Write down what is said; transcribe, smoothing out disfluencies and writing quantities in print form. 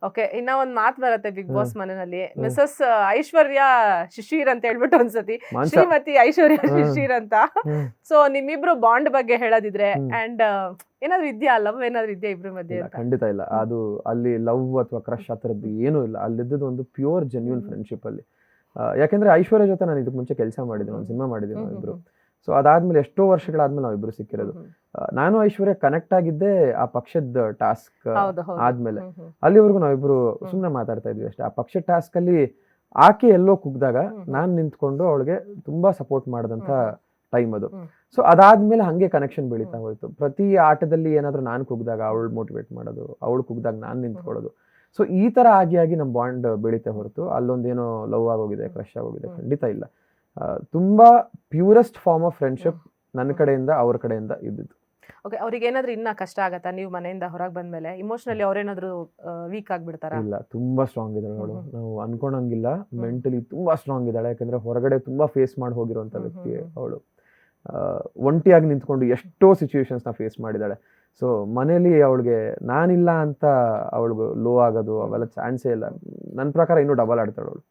Okay, ಇನ್ನ ಒಂದ್ ಮಾತ್ ಬರುತ್ತೆ ಬಿಗ್ ಹ್ಮ್. ಬಾಸ್ ಮನೆಯಲ್ಲಿ, ಹ್ಮ್. ಮಿಸಸ್ ಐಶ್ವರ್ಯ ಶಿಶಿರ್ ಅಂತ ಹೇಳ್ಬಿಟ್ಟು ಒಂದ್ಸತಿ ಮಾಂಸ. ಶ್ರೀಮತಿ ಐಶ್ವರ್ಯ ಹ್ಮ್. ಶಿಶಿರ್ ಅಂತ. ಹ್ಮ್. ಸೊ ನಿಮ್ಮಿಬ್ರು ಬಾಂಡ್ ಬಗ್ಗೆ ಹೇಳೋದಿದ್ರೆ, ಹ್ಮ್. ಅಂಡ್ ಏನಾದ್ರು ಇದ್ಯಾ, ಲವ್ ಏನಾದ್ರು ಇದ್ಯಾ ಇಬ್ರ ಮಧ್ಯೆ ಇಲ್ಲ, ಅಂತ? ಖಂಡಿತ ಇಲ್ಲ. ಅದು ಅಲ್ಲಿ ಲವ್ ಅಥವಾ ಕ್ರಶ್ ಆ ಥರದ್ದು ಏನೂ ಇಲ್ಲ. ಅಲ್ಲಿದ್ದದ್ದು ಒಂದು ಪ್ಯೂರ್ ಜೆನ್ಯೂನ್ ಫ್ರೆಂಡ್ಶಿಪ್ ಅಲ್ಲಿ. ಯಾಕೆಂದ್ರೆ ಐಶ್ವರ್ಯ ಜೊತೆ ನಾನು ಇದಕ್ಕೆ ಮುಂಚೆ ಕೆಲಸ ಮಾಡಿದ್ದೀನಿ, ಒಂದು ಸಿನಿಮಾ ಮಾಡಿದ್ದೀನಿ ನಾವಿಬ್ರು. ಸೊ ಅದಾದ್ಮೇಲೆ ಎಷ್ಟೋ ವರ್ಷಗಳಾದ್ಮೇಲೆ ನಾವಿಬ್ರು ಸಿಕ್ಕಿರೋದು. ನಾನು ಐಶ್ವರ್ಯ ಕನೆಕ್ಟ್ ಆಗಿದ್ದೆ ಆ ಪಕ್ಷದ ಟಾಸ್ಕ್ ಹೌದು ಹೌದು. ಆದ್ಮೇಲೆ. ಅಲ್ಲಿವರೆಗೂ ನಾವಿಬ್ರು ಸುಮ್ಮನೆ ಮಾತಾಡ್ತಾ ಇದ್ವಿ ಅಷ್ಟೇ. ಆ ಪಕ್ಷದ ಟಾಸ್ಕ್ ಅಲ್ಲಿ ಆಕೆ ಎಲ್ಲೋ ಕುಗ್ದಾಗ ನಾನ್ ನಿಂತ್ಕೊಂಡು ಅವಳಿಗೆ ತುಂಬಾ ಸಪೋರ್ಟ್ ಮಾಡಿದಂತ ಟೈಮ್ ಅದು. ಸೊ ಅದಾದ್ಮೇಲೆ ಹಂಗೆ ಕನೆಕ್ಷನ್ ಬೆಳೀತಾ ಹೋಯ್ತು. ಪ್ರತಿ ಆಟದಲ್ಲಿ ಏನಾದ್ರು ನಾನು ಕುಗ್ದಾಗ ಅವಳು ಮೋಟಿವೇಟ್ ಮಾಡೋದು, ಅವಳು ಕುಗ್ದಾಗ ನಾನು ನಿಂತ್ಕೊಳ್ಳೋದು. ಸೊ ಈ ತರ ಆಗಿ ನಮ್ಮ ಬಾಂಡ್ ಬೆಳೀತಾ ಹೊರತು ಅಲ್ಲೊಂದೇನೋ ಲವ್ ಆಗೋಗಿದೆ, ಕ್ರಶ್ ಆಗೋಗಿದೆ, ಖಂಡಿತ ಇಲ್ಲ. ತುಂಬಾ ಪ್ಯೂರೆಸ್ಟ್ ಫಾರ್ಮ್ ಆಫ್ ಫ್ರೆಂಡ್ಶಿಪ್ ನನ್ನ ಕಡೆಯಿಂದ ಅವ್ರ ಕಡೆಯಿಂದ ಇದ್ದಿದ್ದು. ಓಕೆ, ಅವ್ರಿಗೆ ಏನಾದ್ರು ಇನ್ನ ಕಷ್ಟ ಆಗತ್ತಾ ನೀವು ಮನೆಯಿಂದ ಹೊರಗೆ ಬಂದ್ಮೇಲೆ? ಇಮೋಷನಲಿ ಅವ್ರೇನಾದ್ರು ವೀಕ್ ಆಗ್ಬಿಡ್ತಾರಾ? ಇಲ್ಲ, ತುಂಬಾ ಸ್ಟ್ರಾಂಗ್ ಇದ್ದಾಳೆ ಅವಳು. ನಾವು ಅನ್ಕೊಂಡಂಗಿಲ್ಲ, ಮೆಂಟಲಿ ತುಂಬಾ ಸ್ಟ್ರಾಂಗ್ ಇದ್ದಾಳೆ. ಯಾಕಂದ್ರೆ ಹೊರಗಡೆ ತುಂಬಾ ಫೇಸ್ ಮಾಡಿ ಹೋಗಿರುವಂತ ವ್ಯಕ್ತಿ ಅವಳು. ಒಂಟಿಯಾಗಿ ನಿಂತ್ಕೊಂಡು ಎಷ್ಟೋ ಸಿಚುವೇಶನ್ಸ್ ನ ಫೇಸ್ ಮಾಡಿದಾಳೆ. ಸೊ ಮನೇಲಿ ಅವಳಿಗೆ ನಾನಿಲ್ಲ ಅಂತ ಅವಳಿಗೆ ಲೋ ಆಗೋದು ಅವೆಲ್ಲ ಚಾನ್ಸೇ ಇಲ್ಲ. ನನ್ನ ಪ್ರಕಾರ ಇನ್ನೂ ಡಬಲ್ ಆಡ್ತಾಳೆ ಅವಳು.